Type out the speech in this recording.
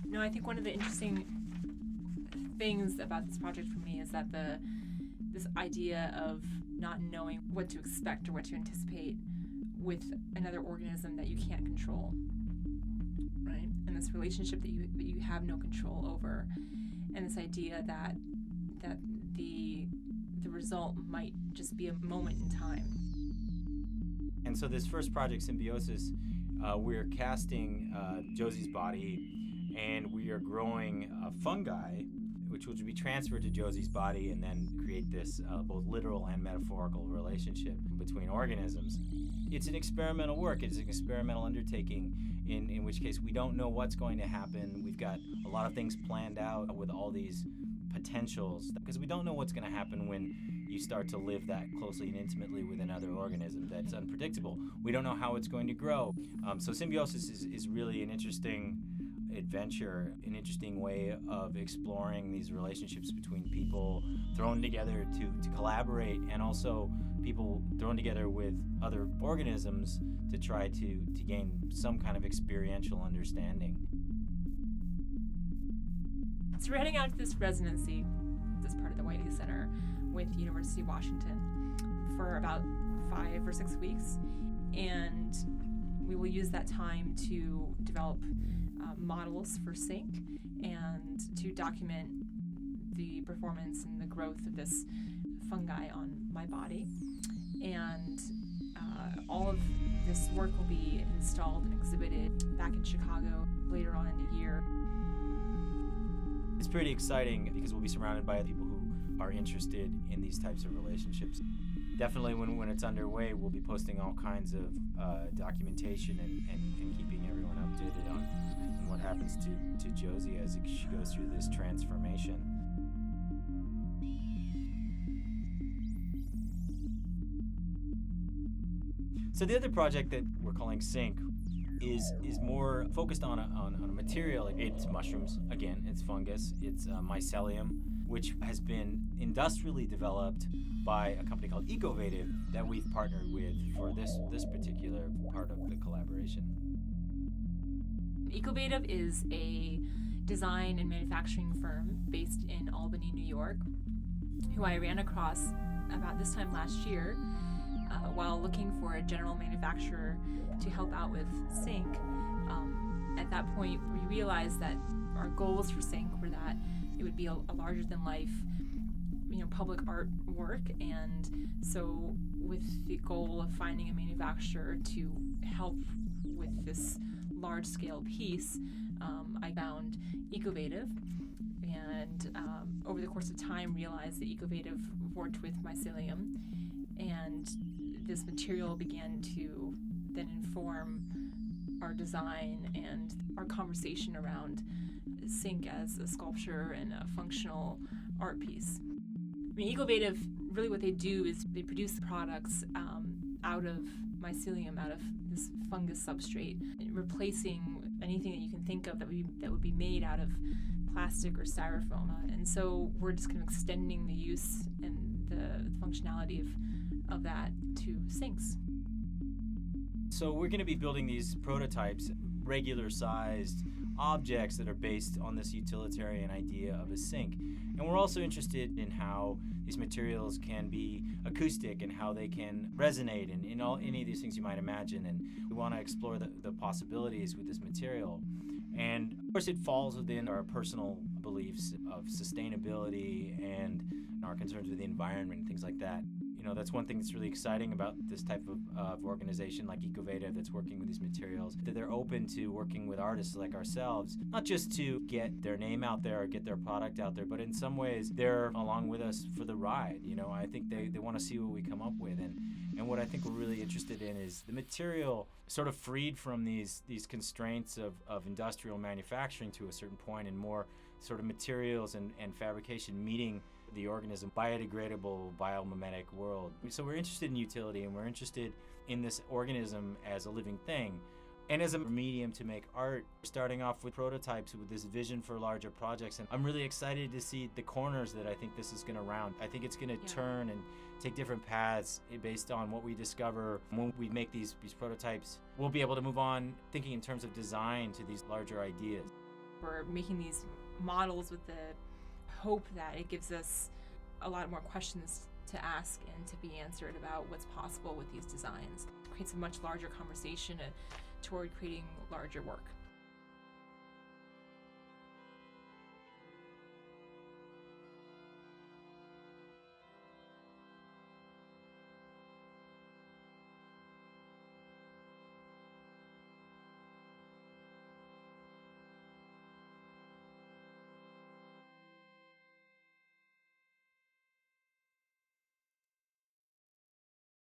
No, I think one of the interesting things about this project for me is that this idea of not knowing what to expect or what to anticipate with another organism that you can't control, right? And this relationship that you have no control over, and this idea that the result might just be a moment in time. And so this first project, Symbiosis, we're casting Josie's body, and we are growing fungi, which will be transferred to Josie's body and then create this both literal and metaphorical relationship between organisms. It's an experimental work. It's an experimental undertaking, in which case we don't know what's going to happen. We've got a lot of things planned out with all these potentials, because we don't know what's going to happen when you start to live that closely and intimately with another organism that's unpredictable. We don't know how it's going to grow. So Symbiosis is really an interesting adventure, an interesting way of exploring these relationships between people thrown together to collaborate, and also people thrown together with other organisms to try to gain some kind of experiential understanding. So we're heading out to this residency as part of the Whitey Center with University of Washington for about 5 or 6 weeks, and we will use that time to develop models for SYNC and to document the performance and the growth of this fungi on my body. And all of this work will be installed and exhibited back in Chicago later on in the year. It's pretty exciting because we'll be surrounded by people who are interested in these types of relationships. Definitely when it's underway, we'll be posting all kinds of documentation and keeping everyone updated on what happens to Josie as she goes through this transformation. So the other project that we're calling SYNC is more focused on a material. It's mushrooms, again, it's fungus, it's Mycelium, which has been industrially developed by a company called Ecovative that we've partnered with for this particular part of the collaboration. Ecovative is a design and manufacturing firm based in Albany, New York, who I ran across about this time last year while looking for a general manufacturer to help out with SYNC. At that point, we realized that our goals for SYNC were that it would be a larger-than-life, public art work, and so with the goal of finding a manufacturer to help with this large-scale piece, I found Ecovative, and over the course of time realized that Ecovative worked with Mycelium, and this material began to then inform our design and our conversation around SYNC as a sculpture and a functional art piece. Ecovative, really what they do is they produce products out of mycelium, out of this fungus substrate, replacing anything that you can think of that would be made out of plastic or styrofoam. And so we're just kind of extending the use and the functionality of that to SYNCs. So we're going to be building these prototypes, regular-sized objects that are based on this utilitarian idea of a SYNC. And we're also interested in how these materials can be acoustic and how they can resonate and in any of these things you might imagine. And we want to explore the possibilities with this material. And of course it falls within our personal beliefs of sustainability and our concerns with the environment and things like that. That's one thing that's really exciting about this type of organization like Ecovative that's working with these materials, that they're open to working with artists like ourselves, not just to get their name out there or get their product out there, but in some ways they're along with us for the ride. I think they want to see what we come up with. And what I think we're really interested in is the material sort of freed from these constraints of industrial manufacturing to a certain point, and more sort of materials and fabrication meeting the organism, biodegradable, biomimetic world. So we're interested in utility, and we're interested in this organism as a living thing. And as a medium to make art, starting off with prototypes with this vision for larger projects. And I'm really excited to see the corners that I think this is going to round. I think it's going to turn and take different paths based on what we discover when we make these prototypes. We'll be able to move on thinking in terms of design to these larger ideas. we're making these models with the hope that it gives us a lot more questions to ask and to be answered about what's possible with these designs. It creates a much larger conversation toward creating larger work.